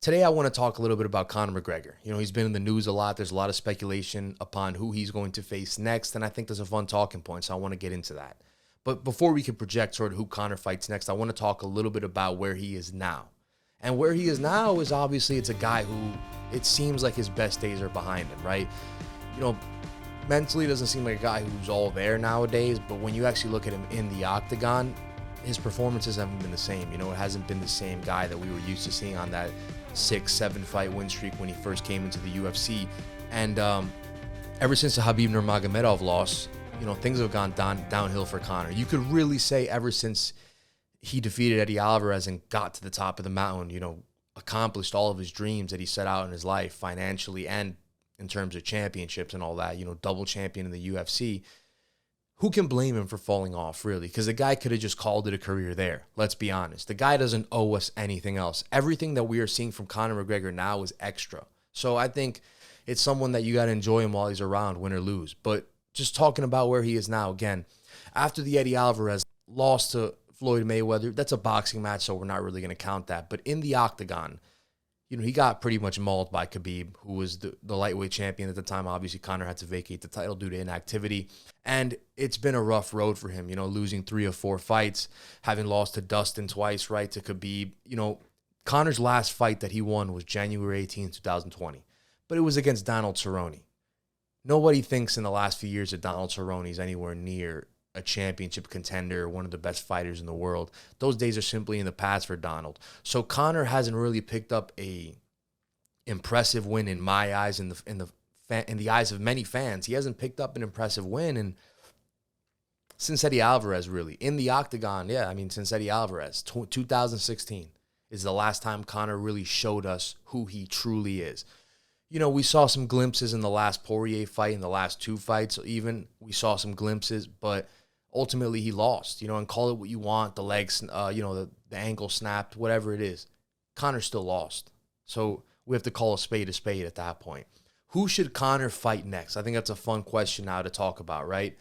Today, I want to talk a little bit about Conor McGregor. He's been in the news a lot. There's a lot of speculation upon who he's going to face next, and I think there's a fun talking point, so I want to get into that. But before we can project sort of who Conor fights next, I want to talk a little bit about where he is now. And where he is now is obviously it's a guy who it seems like his best days are behind him, right? Mentally doesn't seem like a guy who's all there nowadays, but when you actually look at him in the octagon, his performances haven't been the same. It hasn't been the same guy that we were used to seeing on that 6-7 fight win streak when he first came into the UFC. And ever since the Khabib Nurmagomedov loss, things have gone downhill for Conor. You could really say ever since he defeated Eddie Alvarez and got to the top of the mountain, accomplished all of his dreams that he set out in his life financially and in terms of championships and all that, double champion in the UFC. Who can blame him for falling off, really? Because the guy could have just called it a career there. Let's be honest. The guy doesn't owe us anything else. Everything that we are seeing from Conor McGregor now is extra. So I think it's someone that you got to enjoy him while he's around, win or lose. But just talking about where he is now, again, after the Eddie Alvarez loss to Floyd Mayweather, that's a boxing match, so we're not really going to count that. But in the octagon, he got pretty much mauled by Khabib, who was the lightweight champion at the time. Obviously, Conor had to vacate the title due to inactivity. And it's been a rough road for him, losing 3 of 4 fights, having lost to Dustin twice, right, to Khabib. Conor's last fight that he won was January 18, 2020. But it was against Donald Cerrone. Nobody thinks in the last few years that Donald Cerrone is anywhere near a championship contender, one of the best fighters in the world. Those days are simply in the past for Donald. So Conor hasn't really picked up a impressive win in my eyes, in the eyes of many fans. He hasn't picked up an impressive win and since Eddie Alvarez, really. In the octagon, since Eddie Alvarez, 2016 is the last time Conor really showed us who he truly is. We saw some glimpses in the last Poirier fight, in the last 2 fights even. We saw some glimpses, but ultimately he lost, and call it what you want, the legs, the ankle snapped, whatever it is. Conor still lost. So we have to call a spade at that point. Who should Conor fight next? I think that's a fun question now to talk about, right?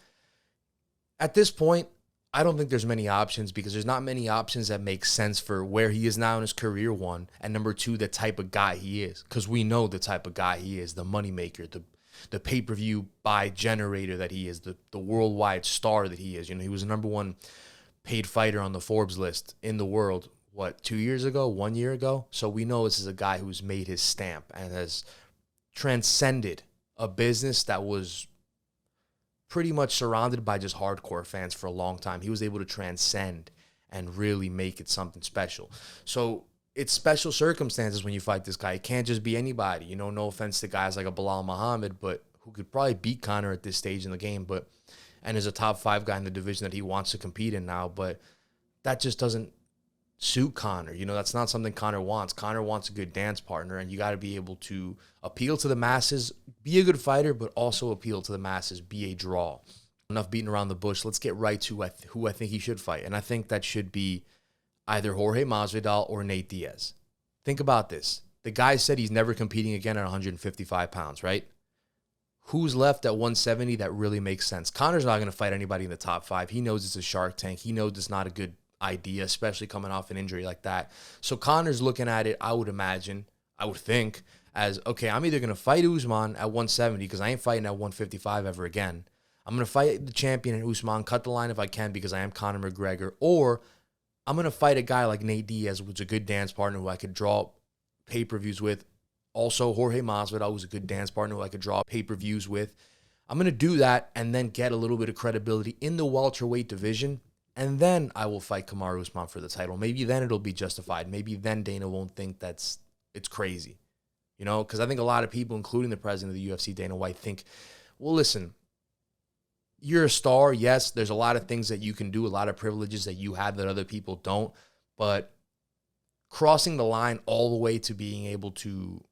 At this point, I don't think there's many options because there's not many options that make sense for where he is now in his career, 1, and number 2, the type of guy he is. Because we know the type of guy he is, the moneymaker, the pay-per-view buy generator that he is, the worldwide star that he is. He was the number 1 paid fighter on the Forbes list in the world, 2 years ago, 1 year ago? So we know this is a guy who's made his stamp and has transcended a business that was pretty much surrounded by just hardcore fans for a long time. He was able to transcend and really make it something special. So it's special circumstances when you fight this guy. It can't just be anybody. No offense to guys like a Bilal Muhammad, but who could probably beat Conor at this stage in the game, and is a top 5 guy in the division that he wants to compete in now. But that just doesn't suit Conor. That's not something Conor wants. Conor wants a good dance partner, and you got to be able to appeal to the masses, be a good fighter, but also appeal to the masses, be a draw. Enough beating around the bush. Let's get right to who I think he should fight. And I think that should be either Jorge Masvidal or Nate Diaz. Think about this. The guy said he's never competing again at 155 pounds, right? Who's left at 170 that really makes sense? Conor's not going to fight anybody in the top 5. He knows it's a Shark Tank. He knows it's not a good idea, especially coming off an injury like that. So Conor's looking at it, I would think, as, okay, I'm either going to fight Usman at 170 because I ain't fighting at 155 ever again. I'm going to fight the champion in Usman, cut the line if I can because I am Conor McGregor, or I'm going to fight a guy like Nate Diaz, who's a good dance partner who I could draw pay-per-views with. Also, Jorge Masvidal, who's a good dance partner who I could draw pay-per-views with. I'm going to do that and then get a little bit of credibility in the welterweight division. And then I will fight Kamaru Usman for the title. Maybe then it'll be justified. Maybe then Dana won't think it's crazy. Because I think a lot of people, including the president of the UFC, Dana White, think, well, listen, you're a star. Yes, there's a lot of things that you can do, a lot of privileges that you have that other people don't. But crossing the line all the way to being able to,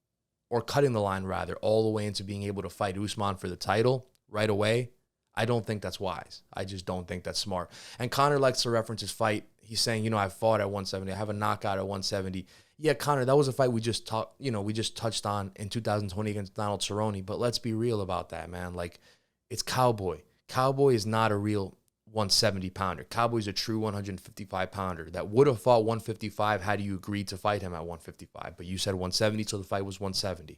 or cutting the line rather, all the way into being able to fight Usman for the title right away, I don't think that's wise. I just don't think that's smart. And Conor likes to reference his fight. He's saying, I fought at 170. I have a knockout at 170. Yeah, Conor, that was a fight we just touched on in 2020 against Donald Cerrone. But let's be real about that, man. Like, it's Cowboy. Cowboy is not a real 170 pounder. Cowboy's a true 155 pounder that would have fought 155 had you agreed to fight him at 155. But you said 170, so the fight was 170.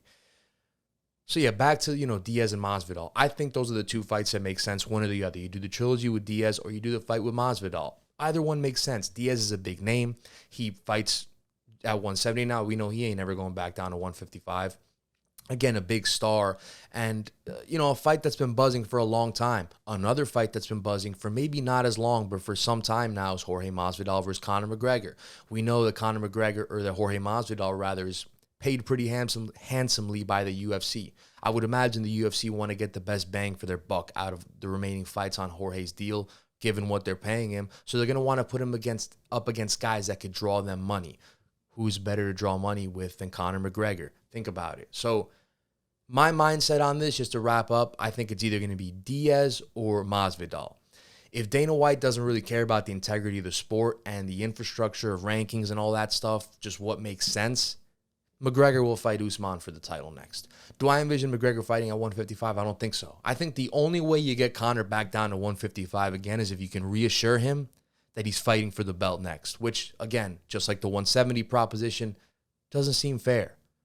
So yeah, back to, Diaz and Masvidal. I think those are the two fights that make sense, one or the other. You do the trilogy with Diaz or you do the fight with Masvidal. Either one makes sense. Diaz is a big name. He fights at 170 now. We know he ain't never going back down to 155. Again, a big star. And, a fight that's been buzzing for a long time. Another fight that's been buzzing for maybe not as long, but for some time now is Jorge Masvidal versus Conor McGregor. We know that Conor McGregor, or that Jorge Masvidal rather, is paid pretty handsomely by the UFC. I would imagine the UFC want to get the best bang for their buck out of the remaining fights on Jorge's deal, given what they're paying him. So they're going to want to put him up against guys that could draw them money. Who's better to draw money with than Conor McGregor? Think about it. So my mindset on this, just to wrap up, I think it's either going to be Diaz or Masvidal. If Dana White doesn't really care about the integrity of the sport and the infrastructure of rankings and all that stuff, just what makes sense, McGregor will fight Usman for the title next. Do I envision McGregor fighting at 155? I don't think so. I think the only way you get Conor back down to 155 again is if you can reassure him that he's fighting for the belt next, which, again, just like the 170 proposition, doesn't seem fair.